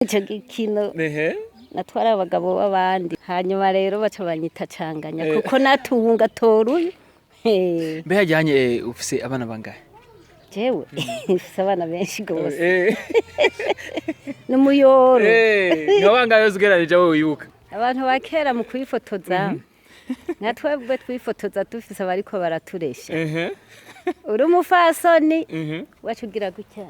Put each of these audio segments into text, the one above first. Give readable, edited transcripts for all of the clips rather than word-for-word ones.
Ico gikino natwara abagabo b'abandi hanyuma rero baca banyita canganya kuko natunga toruye mbe hajyanye ufise abana bangahe jewe ufise abana benshi gose n'umuyoro nk'abangahe ugereranije wowe wibuka abantu bakera mu kwifotoza natwebwe twifotoza dufise abariko baraturesha uri umufasoni wacugira gutya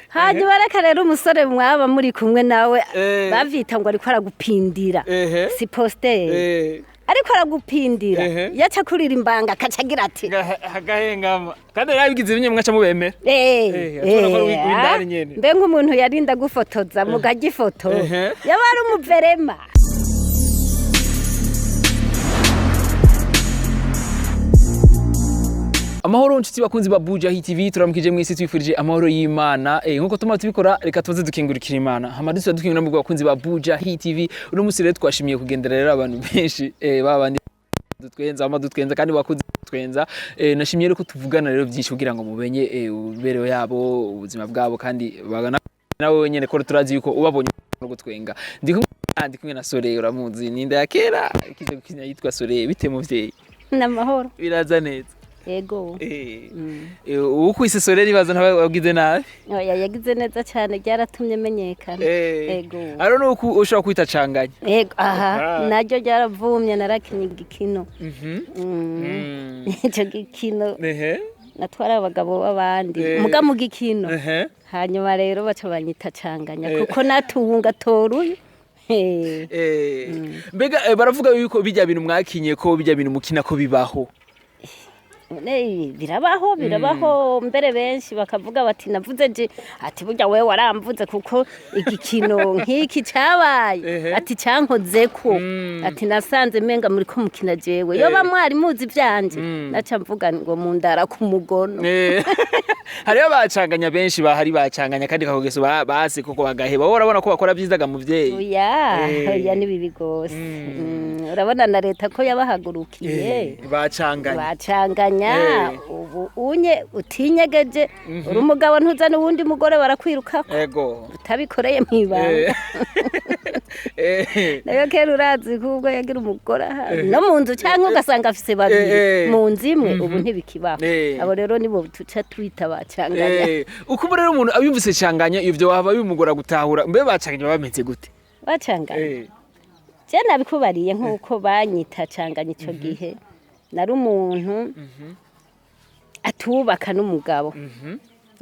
hanyuma reka rero umusore mwaba muri kumwe nawe bavyita ngo ariko aragupindira si poster ariko aragupindira yaca kurira imbanga akacagira ati agahengama kandi rabigize bimwe mwaca mubemera mbe nk'umuntu yarinda gufotoza mugaje ifoto yaba ari umuverema. Amahoro nshuti bakunzi ba Bujahit TV turamukije mwese twifurije amahoro y'Imana nkuko tuma tubikora reka tuze dukingurikira Imana hamadutse dukingura mu bakunzi ba Bujahit TV uno musi rero twashimiye kugendera rero abantu benshi babandi dutwenza kandi bakunzi dutwenza nashimiye rero ko tuvugana rero byinshi kugira ngo mubenye ubereho yabo ubuzima bwabo kandi bagana nawe nyene ko turazi yuko ubabonye no gutwenga ndi kumwe na Sore uramuzi Ninde ya kera kizo kinya yitwa Sore bite muvyeyi n'amahoro biraza neza Ego. Ukwise Sore ribaza ntabagize nabi. Oya yagize neza cyane byaratumye menyekana. Ego. Aro no ushobora kwita canganya. Ego aha naryo ryaravumye narakinye igikino. Ico gikino. Natwara abagabo b'abandi. Muga mu gikino. Hanyuma rero baca banyita canganya kuko natunga toruye. Mbega baravuga yuko bijya bintu mwakinye ko bijya bintu mukina ko bibaho. Birabaho mbere benshi bakavuga bati navuze je ati burya wewe waramvuze kuko igikino nk'iki cabaye ati cankozeko ati nasanze menga muri ko mukina jewe yo bamwari muzi vyanje naca mvuga ngo mundara ku mugono hariyo bacanganya benshi bahari bacanganya kandi kakogeso base kuko bagaheba urabona ko bakora byizaga muvyeyi oya ni bibi gose urabona na leta ko yabahagurukiye bacanganya ubu unye utinyegeje uri umugabo ntuzana uwundi mugore barakwirukako utabikoreye mwibanga nayo kera urazi kubwo yagira umugore no mu nzu cyangwa ugasanga afise babiri mu nzu imwe ubu ntibikibaho abo rero nibo tuca twita bacanganya uko rero umuntu abimvise canganya ivyo waba bimugora gutahura mbe bacanganya bameze gute bacanganya je nabikubariye nkuko banyita canganya ico gihe nari umuntu atubaka n'umugabo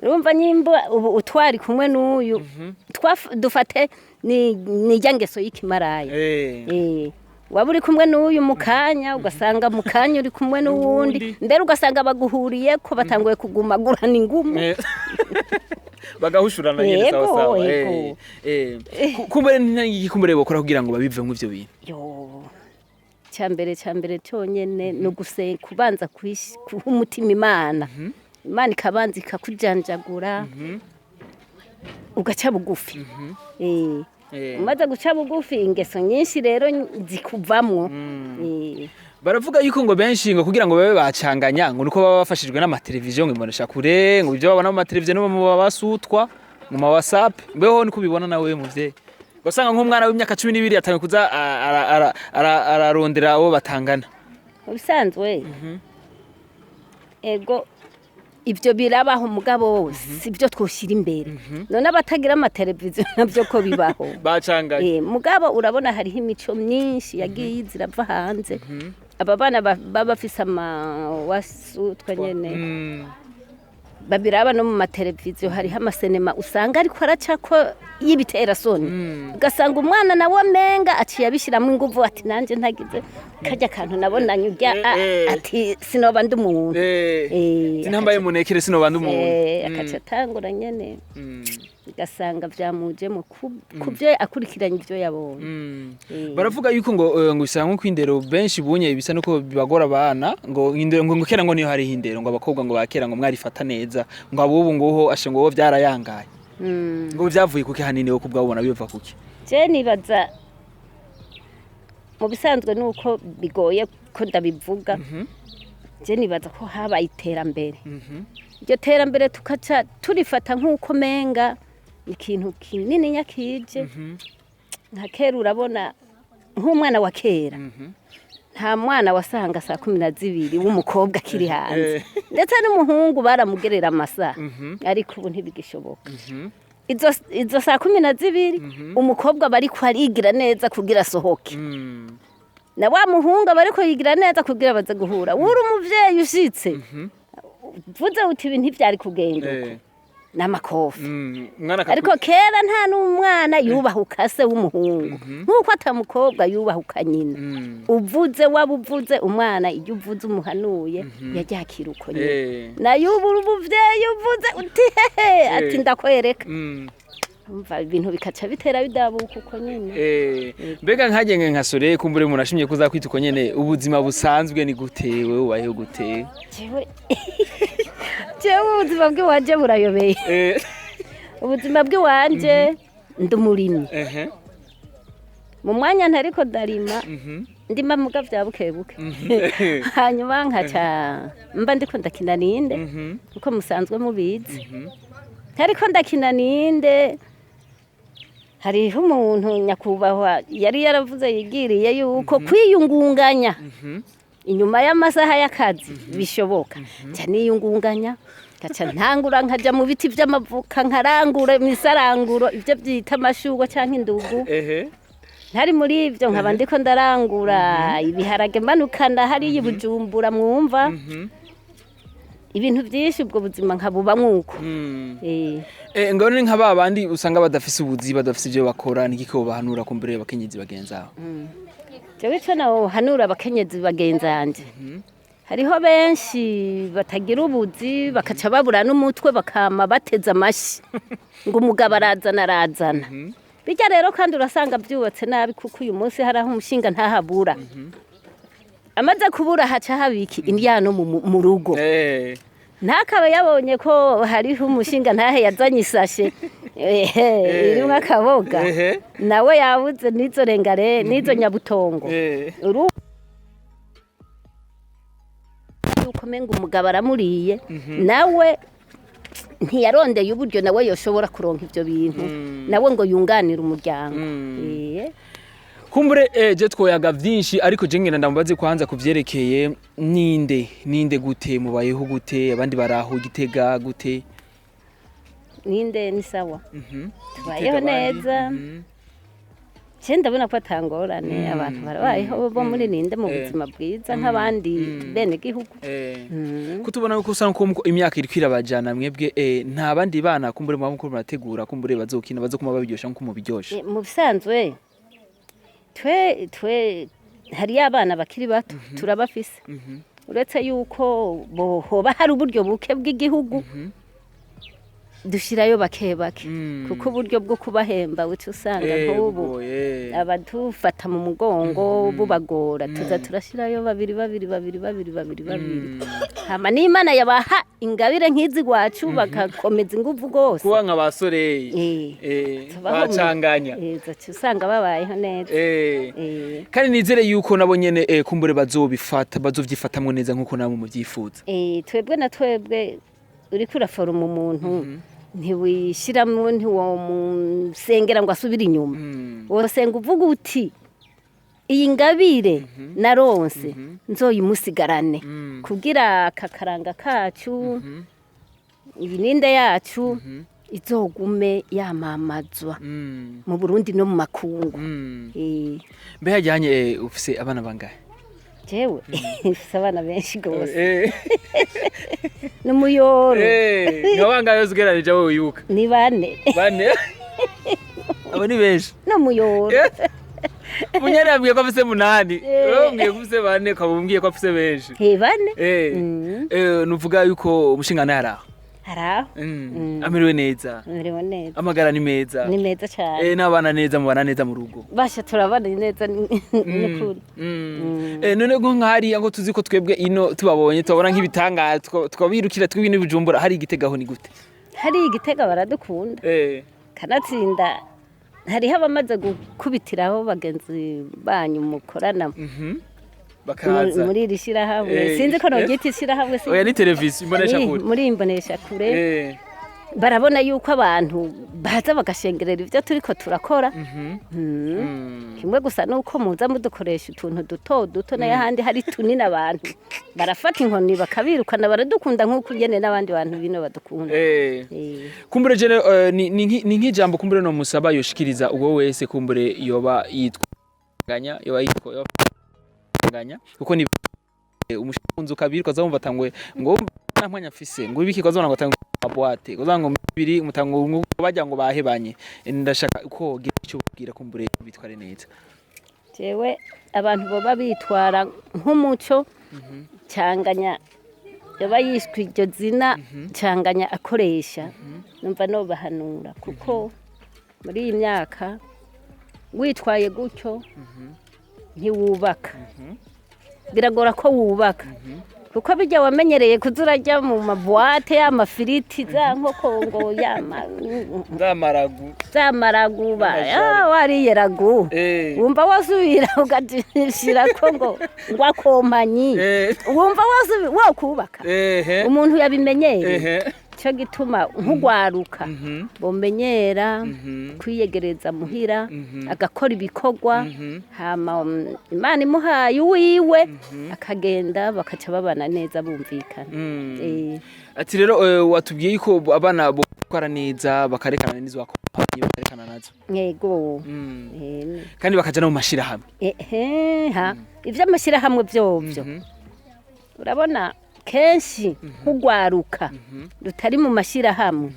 urumva nyimba ubu utwari kumwe n'uyu dufate ni ngeso y'ikimarayo waba uri kumwe n'uyu mukanya ugasanga mukanya uri kumwe n'uwundi mbere ugasanga baguhuriye ko batanguye kugumagurana ingumu bagahushurana nyine sawa sawa kumbere n'igikumbere bokora kugira ngo babive mu ivyo bintu cyambere cyonyene no kubanza kuha umutima Imana Imana ikabanza ikakujanjagura ugaca bugufi umaze guca bugufi ingeso nyinshi rero zikuvamwo baravuga yuko ngo benshi ngo kugira ngo babe bacanganya ngo nuko baba bafashijwe n'amateleviziyo ngo ibonesha kure ngo ibyo babona mu mateleviziyo no mu babasutwa mu ma WhatsApp mbeho niko bibona nawe muvye Wasanga nk'umwana w'imyaka 12 atanga kuza ararondera abo batangana. Ubisanzwe. Ego ivyo birabaho umugabo sivyo twoshira imbere. None abatagira amateleviziyo navyo ko bibaho. Bacanganye. Mugabo urabona hariho imico myinshi yagiye zirava hanze. Aba bana baba bafise wasutwa nyene. Babiraba no mu mateleviziyo hari amasenema usanga ariko aracako yibitera soni ugasanga umwana nawe menga aciye abishiramo inguvu ati nanje ntagize kajya kantu nabona nyurya ati sinoba ndumuntu sinambaye munekere sinoba ndumuntu akaca tangura nyene ugasanga vyamujemo kuvyo akurikiranye ivyo yabonye baravuga yuko ngo bisanga kwindero benshi bunye bisa nuko bibagora abana ngo indero ngo kera ngo niyo hari hindero ngo abakobwa ngo bakera ngo mwarifata neza ngo abubu ngoho ashe ngo vyarayangaye ngo byavuye kuki hanini wo kubwabona biva kuki je nibaza mu bisanzwe nuko bigoye ko ndabivuga je nibaza ko habaye iterambere iryo terambere tukaca turifata nkuko menga ikintu kinini nyakije nka kera urabona nk'umwana wa kera nta mwana wasanga saa 12 w'umukobwa akiri hanze ndetse n'umuhungu baramugerera amasaha ariko ubu ntibigishoboka izo saa 12 umukobwa bari kwarigira neza kugira sohoke na wa muhungu bari ko yigira neza kugira baze guhura uri umuvyeyi ushitse vuze uti ibintu ntivyari kugenda uko n'amakofi ariko kera nta n'umwana yubahuka se w'umuhungu nk'uko atamukobwa yubahuka nyina uvuze wabuvuze umwana iyo uvuze umuhanuye yaryakira uko nyine nayo ubu umuvyeyi uvuze uti hehe ati ndakwereka umva ibintu bikaca bitera bidabuka uko nyine mbega nkagenge nkasore kumbure umuntu ashimye kuzakwita uko nyene ubuzima busanzwe ni gute wewe ubayeho gute jewe ubuzima bw'iwanje burayobeye ubuzima bw'iwanje ndumurimyi mu mwanya ntariko darima ndima muga vya bukebuke hanyuma nkaca mba ndiko ndakina ninde kuko musanzwe mubizi ariko ndakina ninde hariho umuntu nyakubahwa yari yaravuze yigiriye yuko kwiyungunganya inyuma y'amasaha y'akazi bishoboka cyane yiyungunganya gaca ntangura nkaja mu biti vy'amavuka nkarangura imisaranguro ivyo byita amashurwe canke indugu ntari muri ivyo nkaba ndiko ndarangura ibiharage manukana hari Bujumbura mwumva ibintu byinshi ubwo buzima nkabuba mwuko ngone nka babandi usanga badafise ubuzi badafise ivyo bakora nigiko bahanura kumbere abakenyezi bagenzaho jewe cyo nawo hanura abakenyezi bagenzanje hariho benshi batagira ubuzi bakaca babura n'umutwe bakama bateza amashi ngo umugabo arazana bijya rero kandi urasanga byubatse nabi kuko uyu munsi hari aho umushinga ntahabura amaze kubura haca habiki indyano mu rugo ntakabe yabonye ko hariho umushinga ntahe yazanye isashe irimo akaboga nawe yabuze n'izo rengare n'izo nyabutongo uko menga umugabo aramuriye nawe ntiyarondeye uburyo nawe yoshobora kuronka ivyo bintu nawe ngo yunganire umuryango kumbure je twoyaga vyinshi ariko je ngenda ndamubaze kwanza kuvyerekeye ninde gute mubayeho gute abandi baraho Gitega gute ninde ni sawa tubayeho neza je ndabona ko atangorane abantu barabayeho bo muri ninde mu buzima bwiza nk'abandi bene gihugu kutubona ko usanga ko imyaka iri kwirabajana mwebwe nta bandi bana kumbure mu bamukuru barategura kumbure bazokina bazokuma babiryosha nko mu biryoshe mu bisanzwe twe hari abana bakiri bato turabafise uretse yuko hoba hari uburyo buke bw'igihugu dushirayo bake kuko uburyo bwo kubahemba uti usanga nk'ubu abadufata mu mugongo bubagora tuza turashirayo babiri hama n'Imana yabaha ingabire nk'izi gwacu bagakomeza inguvu gose kuba nka basore bacanganya usanga babayeho neza kandi nizere yuko nabo nyene kumbure bazovyifatamwe neza nkuko namwe muvyifuza twebwe na twebwe uriko uraforoma umuntu ntiwishiramwo ntiwomusengera ngo asubire inyuma wosenga uvuga uti iyi ngabire naronse nzoyimusigarane kugira akakaranga kacu iyi ninde yacu izogume yamamazwa mu Burundi no mu makungu mbe hajyanye ufise abana bangahe jewe abana benshi gose n'umuyoro nkabangaye uzigeranije wowe yuka ni bane abo ni benshi n'umuyoro munyana yambwiye ko afise 8 wewe mbwiye ko afise 4 kabumbwiye ko afise benshi bane nuvuga yuko umushingana yaraho amiriwe neza amagara ni meza cyane n'abana neza mubana neza mu rugo basha turabana neza n'ukuri none ngo nkari ngo tuzi ko twebwe ino tubabonye tubabona nk'ibitanga twabirukira tw'ibintu Bujumbura hari Igitegaho ni gute hari Igitega baradukunda kanatsinda hariho abamaze gukubitiraho bagenzi banyu mukorana bakaza muri iri shirahamwe sinzi ko nogita ishirahamwe oya ni televiziyo imbonesha kure muri imbonesha kure barabona yuko abantu baza bagashengerera ivyo turiko turakora kimwe gusa nuko muza mudukoresha utuntu duto n'ahandi hari tunini abantu barafata inkoni bakabirukana baradukunda nk'uko ugene n'abandi bantu bino badukunda kumbure jene ni nk'ijambo kumbure no musaba yoshikiriza uwo wese kumbure yoba yitwaganya kuko ni umushinzi ukabirwa azumva tangwe ngo namwanya mfise ngo ibiki kozona ngo tangwe abwate kozanga mibiri umutango bajya ngo bahebanye ndashaka uko icyo ubwira kumbure bitware neza jewe abantu boba bitwara nk'umuco cyanganya yoba yishwe iryo zina cyanganya akoresha numva no bahanura kuko muri iyi myaka witwaye gutyo ntiwubaka biragora ko wubaka kuko bijya wamenyereye kuzurajya mu mabwate y'amafiriti za nkoko ngo zamaragu wariye ragu wumva wasubira ugatishira ko ngo ngwakompanyi wumva wakubaka umuntu yabimenyereye cyo gituma nk'ugwaruka bomenyera kwiyegereza muhira agakora ibikorwa hama Imana imuhaye uwiwe akagenda bakaca babana neza bumvikana ati rero watubwiye ko abana bokora neza bakarekana n'izo bakompanyi bakarekana nazo yego kandi bakaja no mu mashira hamwe ivyo amashira hamwe vyovyo urabona kenshi nk'ugwaruka rutari mu mashira hamwe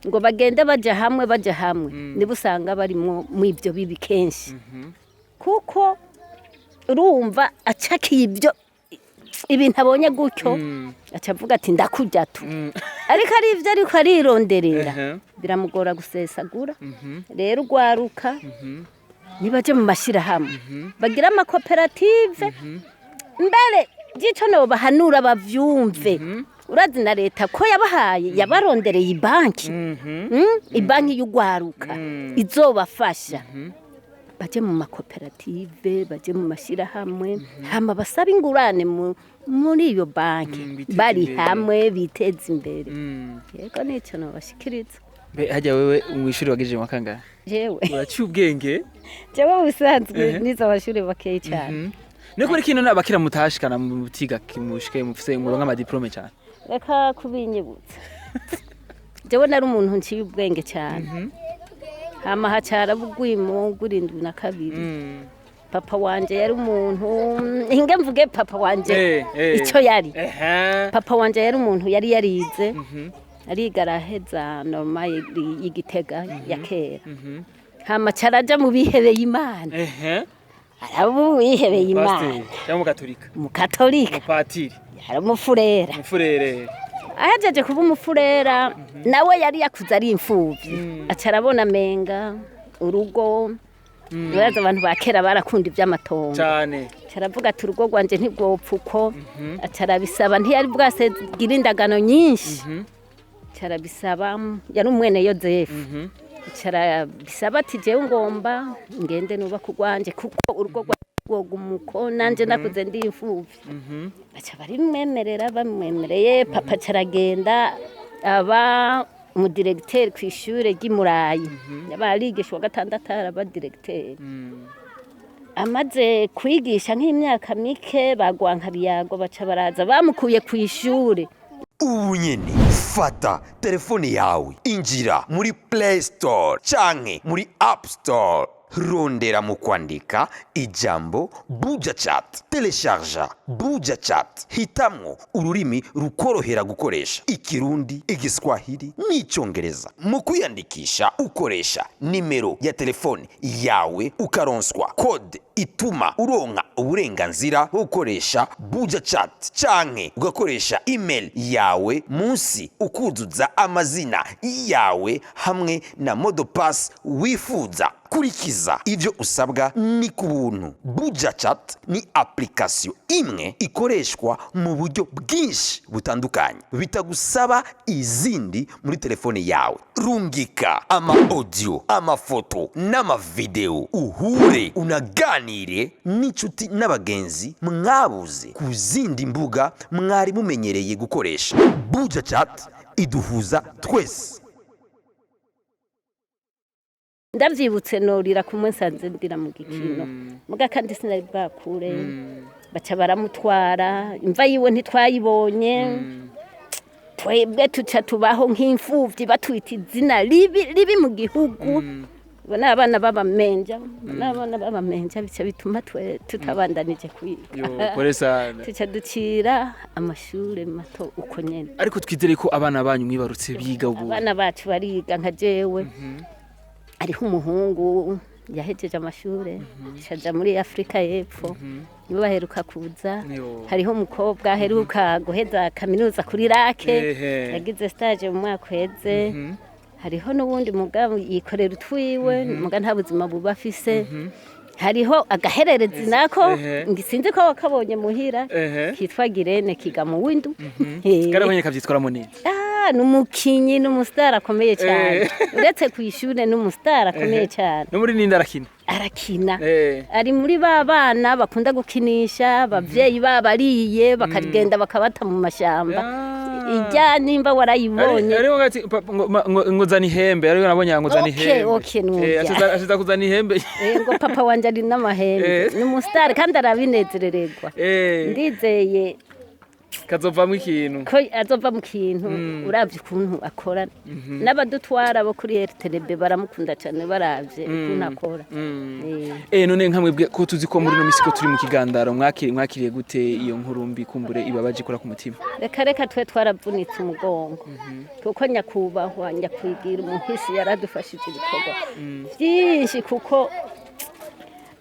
ngo bagende baja hamwe niba usanga bari mu ivyo bibi kenshi kuko urumva acakiye ibyo ibintu abonye gutyo acavuga ati ndakujya tu ariko ari ivyo ariko arironderera biramugora gusesagura rero ugwaruka nibaje mu mashira hamwe bagira amakoperative mbere gico no bahanura bavyumve urazi na leta ko yabahaye yabarondereye ibanki ibanki y'ugwaruka izobafasha baje mu makoperative baje mu mashira hamwe hama basaba ingurane muri iyo banki bari hamwe biteza imbere yego nico no bashikiriza hajya wewe umwishuri wagejeje makanga jewe uraciye ubwenge jewe ubusanzwe nizo abashuri bakeye cyane Neko rikino nabakira mutashikana mu butiga kimushike mufise muronka ama diplome cyane. Reka kubinyibutsa. Jewe nari umuntu nciye ubwenge cyane. Hama hacara bugwimo 72. Papa wanje yari umuntu inge mvuge papa wanje icyo yari. Papa wanje yari umuntu yari yarize. Arigaraheza normal y'igitega ya kera. Hama caraja mu bihebeye Imana. Arabu wihebeye Imana. Mu Katolika. Patiri. Yari umufurera. Ahajeje kuba umufurera nawe yari yakuza ari imfuvyi. Acarabona menga urugo. Uraza abantu bakera barakunda iby'amatongo. Cyane. Caravuga ati urugo rwanje ntigopfuko. Acarabisaba ntiyari bwasegira indagano nyinshi. Carabisaba yari umwene Yozefu. Carabisaba ati jewe ngomba ngende nuba kugwanje kuko urugo rwogumuko nanje nakuze ndi imfuvyi. Baca bari mwemerera bamwemereye papa caragenda aba mu directeur kw'ishure ry'Imurayi. Yabarigishwa gatandatu araba directeur. Amaze kwigisha nk'imyaka mike bagwanka biyago baca baraza bamukuye kw'ishure. Ubu nyene fata telefone yawe injira muri Play Store canke muri App Store rondera mu kwandika ijambo Bujahit, telecharge Bujahit, hitamwo ururimi rukorohera gukoresha ikirundi, igiswahili n'icyongereza. Mu kwiyandikisha ukoresha nimero ya telefone yawe ukaronswa code ituma uronka uburenganzira bwo gukoresha Bujahit canke ugakoresha email yawe munsi ukuzuza amazina yawe hamwe na modopass wifuza. Kurikiza ivyo usabwa ni kubuntu. Bujahit ni application imwe ikoreshwa mu buryo bwinshi butandukanye bitagusaba izindi muri telefone yawe. Rungika ama audio, ama foto n'ama video uhure unaganire n'inshuti n'abagenzi mwabuze ku zindi mbuga mwari mumenyereye gukoresha. Bujahit iduhuza twese. ndavyibutse norira kumwe nsanze ndira mu gikino muga kandi sinari bwakure baca baramutwara imva yiwe ntitwayibonye twebwe tuca tubaho nk'imfuvyi batwita izina ribi mu gihugu bona abana babamenja bica bituma tutabandanije kwiga tuca ducira amashure mato uko nyene ariko twizere ko abana banyu mwibarutse biga ubu abana bacu bariga nka jewe hariho umuhungu yahejeje amashure shaja muri Afrika y'Epfo nibo baheruka kuza hariho umukobwa aheruka guheza kaminuza kuri rake yagize stage mu mwaka uheze hariho n'ubundi mugabo yikorera utwiwe muga nta buzima buba afise hariho agahererezi nako ngisinzi ko wakabonye muhira kitwa Girene kiga mu windu karabonye kavyitwaramo neza numukinyi numustar akomeye cyane uretse kwishure numustar akomeye cyane no muri Ninde arakina ari muri babana bakunda gukinisha abavyeyi babariye bakagenda bakabata mu mashamba ijya nimba warayibonye ariko ngati ngozani ihembe ariko nabonye ngozani ihembe asiza kuzana ihembe ngo papa wanje ari n'amahembe numustar kandi arabinezerererwa ndizeye kazovamwe ikintu ko azova mu kintu uravye ukuntu akora n'abadutwara bo kuri RTB baramukunda cyane baravye ukuntu akora none nkamwe ko tuzi ko muri no misiko turi mu kigandaro mwakiriye gute iyo nkurumbi kumbure ibabaje kora ku mutima reka twe twaravunitse umugongo kuko nyakubahwa nyakwigira umuhisi yaradufashije ibikorwa byinshi kuko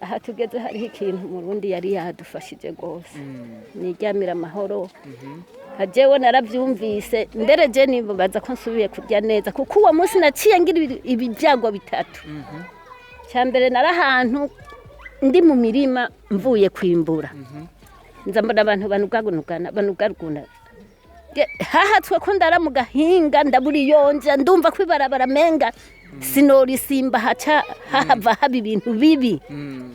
aha tugeze hariho ikintu mu Burundi yari yadufashije gose niryamira amahoro hajewe naravyumvise mbere je nibaza ko nsubiye kurya neza kuko uwo munsi naciye ngira ibijyago bitatu cyambere narahantu ndi mu mirima mvuye kwimbura nza mbona abantu banugaruguna hahatswe ko ndara mu gahinga ndaburi yonja ndumva kwibarabara menga sinori simba haca hava haba ibintu bibi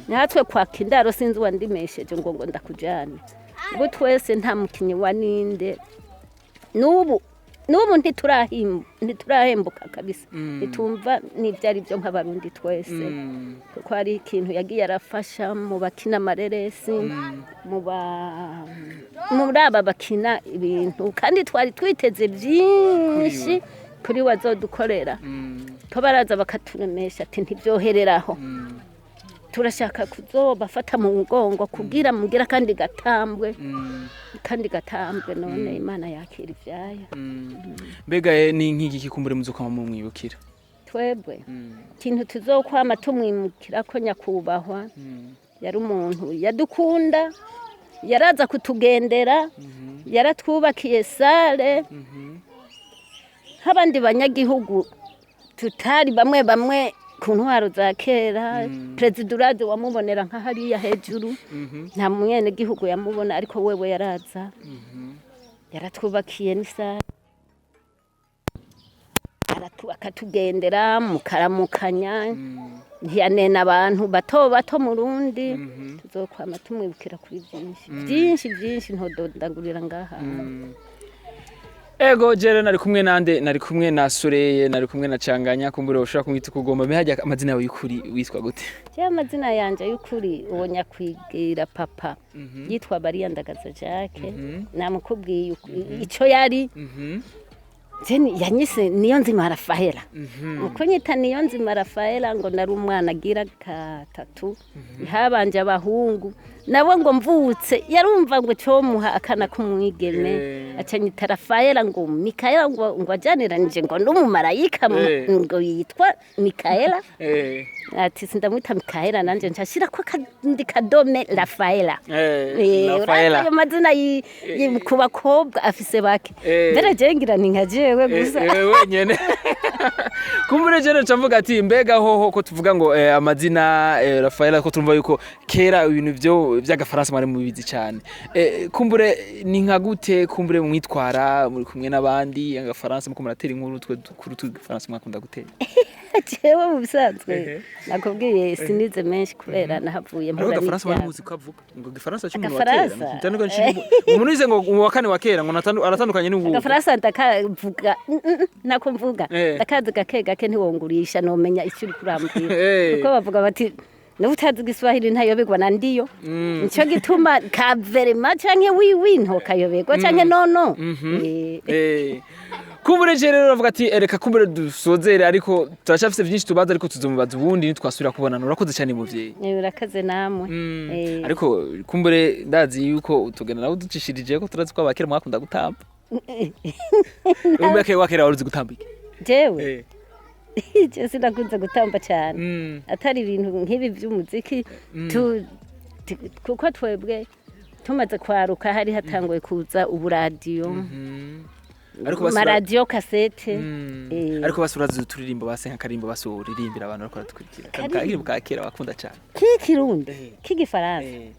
natwe kwa kindaro sinzi wandimesheje ngo ndakujana ubwo twese nta mukinyi wa Ninde nubu ntiturahembuka kabisa nitumva nivyari byo nk'abarundi twese kuko ari ikintu yagiye arafasha mu bakina amareresi muri aba bakina ibintu kandi twari twiteze byinshi kuri wazodukorera ko baraza bakaturemesha ati ntibyohereraho turashaka kuzobafata mu mugongo kugira mugira kandi gatambwe none Imana yakira ivyayo mbega ni nk'iki kikumbure muzokwama mu mwibukira twebwe ikintu tuzokwama tumwimukira ko nyakubahwa yari umuntu yadukunda yaraza kutugendera yaratwubakiye sale nk'abandi banyagihugu tutari bamwe ku ntwaro za kera President wamubonera nka hariya hejuru nta mwene gihugu yamubona ariko wewe yaraza yaratwubakiye n'isare akatugendera mukaramukanya ntiyanena abantu bato mu Burundi tuzokwama tumwibukira kuri byinshi ntodondagurira ngaha ego jere nari kumwe na Soreye nari kumwe na Canganya kumbure ushaka kumwita kugomba mehajya amazina yawe y'ukuri witwa gute je amazina yanje y'ukuri uwo nyakwigira papa yitwa Bariyandagaza Jacques namukubwiye ico yari yanyise Niyonzima Rafaela uko nyita Niyonzima Rafaela ngo nari umwana agira gatatu habanje abahungu nawe ngo mvutse yarumva ngo cyomuha akana kumwigeme acanyita Rafaela ngo Mikaela ngo ajaniranije ngo n'umumarayika ngo yitwa Mikaela ati sindamwita Mikaela nanje nshashira ko kandi kadome Rafaela ayo mazina ku bakobwa afise bake mbere jengira ni nkajewe gusa wenyene kumbure jene cavuga ati mbega hoho ko tuvuga ngo amazina Rafaela ko turumva yuko kera ibintu vy'agafaransa mari mubizi cyane kumbure ni nka gute kumbure mwitwara muri kumwe n'abandi agafaransa muko muratera inkuru twe kuri tu Faransa mwakunda gutera jewe mu bisanzwe nakubwiye sinize menshi kubera nahavuye ariko mpura agafaransa bari n'ibyago. muzi ko avuga ngo igifaransa cy'umuntu wa kera Agafaransa? cyane umuntu wize ngo uwa kane wa kera ngo aratandukanye n'ubu Agafaransa ndakavuga nako mvuga ndakazi gake ntiwongurisha nomenya icyo uri kurambwira kuko bavuga bati niba utazi igiswahili ntayoberwa na ndiyo nicyo gituma kaverema canke wiwi ntokayoberwa canke nono. kumbureje rero bavuga ati reka kumbure dusozere ariko turacafise byinshi tubaza ariko tuzomubaza ubundi nitwasubira kubonana urakoze cyane muvyeyi urakaze namwe. ariko kumbure ndazi yuko tugenda nawe ducishirije ko turazi ko abakera mwakunda gutamba umbe wakera waruzi gutamba iki jewe je sinakunze gutamba cyane atari ibintu nk'ibi by'umuziki kuko twebwe tumaze kwaruka hari hatanguye kuza uburadiyo maradiyo kasete ariko basuraza turirimbo basenka karimbo basuririmbira abantu bariko batukurikira karimbo ka kera bakunda cyane k'ikirundi k'igifaransa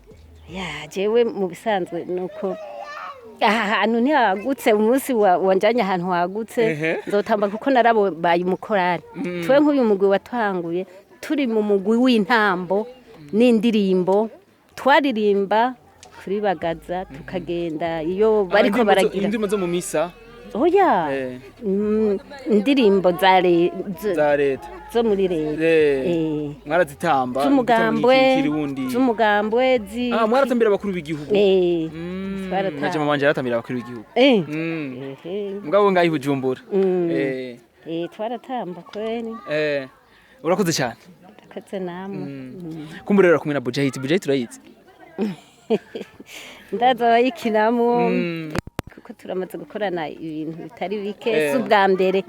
ya jewe mu bisanzwe nuko ahantu ntihagutse umunsi wanjanye ahantu hagutse nzotamba kuko narabaye umukorari twe nk'uyu mugwi watanguye turi mu mugwi w'intambo n'indirimbo twaririmba kuri bagaza tukagenda iyo bariko baragira indimo zo mu misa oya indirimbo za leta zo muri leta mwarazitamba z'umugambwe mwaratambira abakuru b'igihugu naje mama wanje yaratambira abakuru b'igihugu mugabo ngaho i Bujumbura twaratamba kweli urakoze cyane urakaze namwe kumbe rero kumwe na Bujahit urayizi ndaza bayikinamo kuko turamaze gukorana ibintu bitari bike ubwa mbere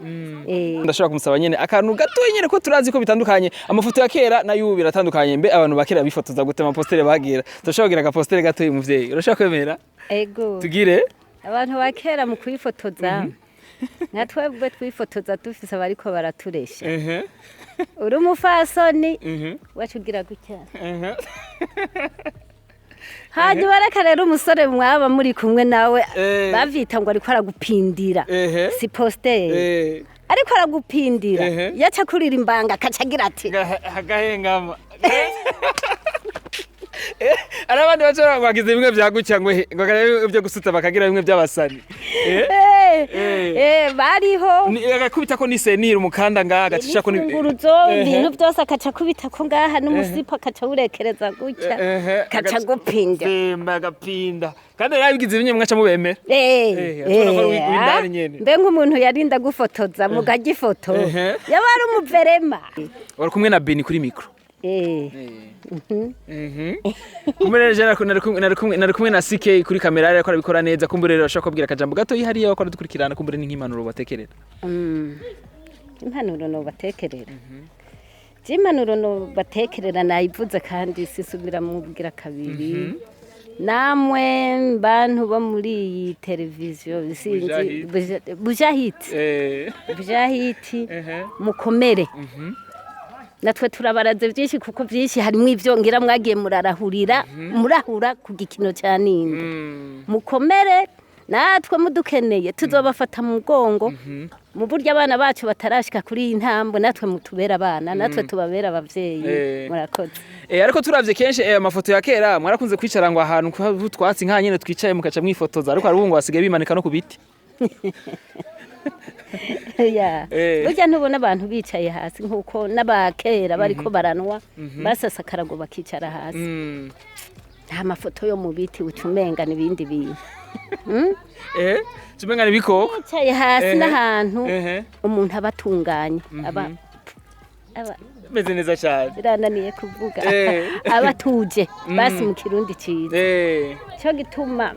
ndashobora kumusaba nyene akantu gato nyene ko turazi ko bitandukanye amafoto ya kera na y'ubu biratandukanye mbe abantu bakera bifotoza gute amapostere bagira turashobora kugira agapostere gato y'umuvyeyi urashobora kwemera ego tugire abantu bakera mu kwifotoza natwebwe twifotoza dufise abariko baraturesha uri umufasoni wacu ugira gutya hanyuma reka rero umusore mwaba muri kumwe nawe bavyita ngo ariko aragupindira si postere ariko aragupindira yaca kurira imbanga akaca agira ati agahengama arabandi bacora bagize bimwe byagucya ngo byo gusuta bakagira bimwe by'abasani bariho agakubita ko nisenira umukanda ngaha agacisha ko nguruzo ibintu byose akaca kubita ko ngaha n'umusipo akaca urekereza gutya akaca gupinda agapinda kandi yarabigize bimwe mwaca mubemera mbe nk'umuntu yarinda gufotoza mugaga ifoto yaba ari umuverema wari kumwe na Beni kuri mikro nari kumwe na CK kuri kamera ariko arabikora neza kumbure rero ashaka kubwira akajambo gato yihariye wakora dukurikirana kumbure n'impanuro batekerera impanuro no batekerera impanuro no batekerera nayivuze kandi sisubira mu bwira kabiri namwe bantu bo muri iyi televiziyo sinzi Bujahit mukomere natwe turabaraze byinshi kuko byinshi harimo ivyo ngira mwagiye murahura ku gikino cya Ninde mukomere natwe mudukeneye tuzobafata mu mugongo mu buryo abana bacu batarashika kuri iyi ntambwe natwe mutubera abana natwe tubabera abavyeyi murakoze ariko turavye kenshi amafoto ya kera mwarakunze kwicara ngo ahantu twatsi nka nyene twicaye mukaca mwifotoza ariko arubungu basigaye bimanika no ku biti burya ntubona abantu bicaye hasi nk'uko n'abakera bariko baranwa basasa akarago bakicara hasi nta mafoto yo mu biti ucumenga n'ibindi bintu ucumenga n'ibikoko bicaye hasi n'ahantu umuntu aba atunganye meze neza cyane birananiye kuvuga aba atuje basi mu kirundi ciza cyo gituma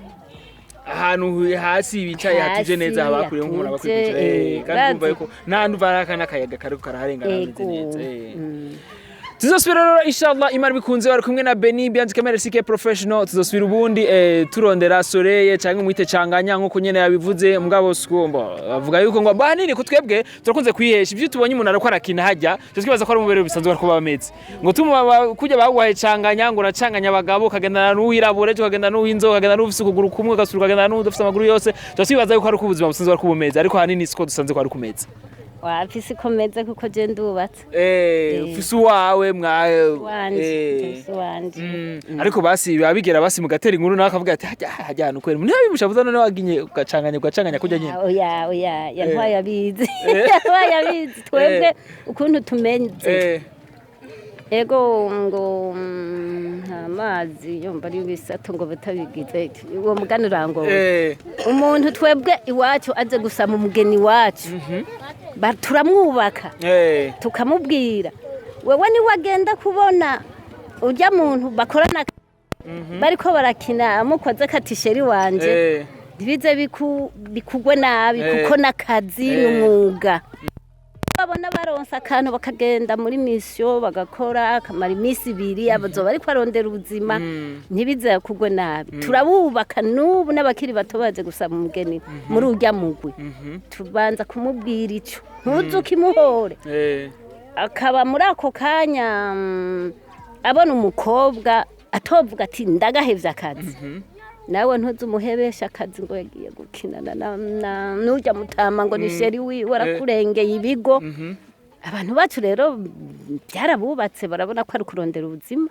ahantu hasi bicaye hatuje neza habakuriye nk'umuntu abakurikije kandi umva yuko nta nduva n'akayaga kariko karaharengana neza tuzosubira rero inshallah imana bikunze bari kumwe na Beni Bianzi Camera CK Professional tuzosubira ubundi turondera Soreye cyangwa mwite canganya nkuko nyene yabivuze mugabo skumba avuga yuko ngo banini kutwebwe turakunze kwihesha ivyo tubonye umuntu ariko arakina hajya tuzkibaza ko ari umubere bisanzwe ariko bameze ngo kujya baguhaye canganya ngo uracanganya abagabo kagendana n'uwirabure cyo kagendana n'uwinzo kagendana n'ufise ukuguru kumwe gasuruka kagendana n'udufise amaguru yose tuzkibaza yuko ari ubuzima busanzwe ariko bumeze ariko hanini siko dusanzwe ko ari kumeze wafise ikomeze kuko je ndubatse ufise uwawe wanje ariko basi babigera basi mugatera inkuru nawe akavuga ati hajya hano kwera ntiyabimushabuza none waginye ugacanganya kujya nyine oya yantwaye abizi yantwaye abizi twebwe ukuntu tumenze ego ngo amazi yomba ari bisato ngo batabigize uwo mugani urango umuntu twebwe iwacu aje gusama umugeni wacu turamwubaka tukamubwira wewe ni wagenda kubona ujya muntu bakorana bariko barakina amukoze katisheri wanje ntibize bikugwe nabi kuko nakazi n'umwuga babona baronsa akantu bakagenda muri mission bagakora akamara iminsi 2 abazoba ariko arondera ubuzima ntibize kugwe nabi turabubaka n'ubu n'abakiri bato baje gusaba umugeni muri urya mugwi tubanza kumubwira ico ntuzuke imuhore akaba muri ako kanya abona umukobwa atovuga ati ndagahevye akazi nawe ntuzumuhebesha akazi ngo yagiye gukinana n'ujya mutama ngo ni sheri warakurengeye ibigo abantu bacu rero byarabubatse barabona ko ari kurondera ubuzima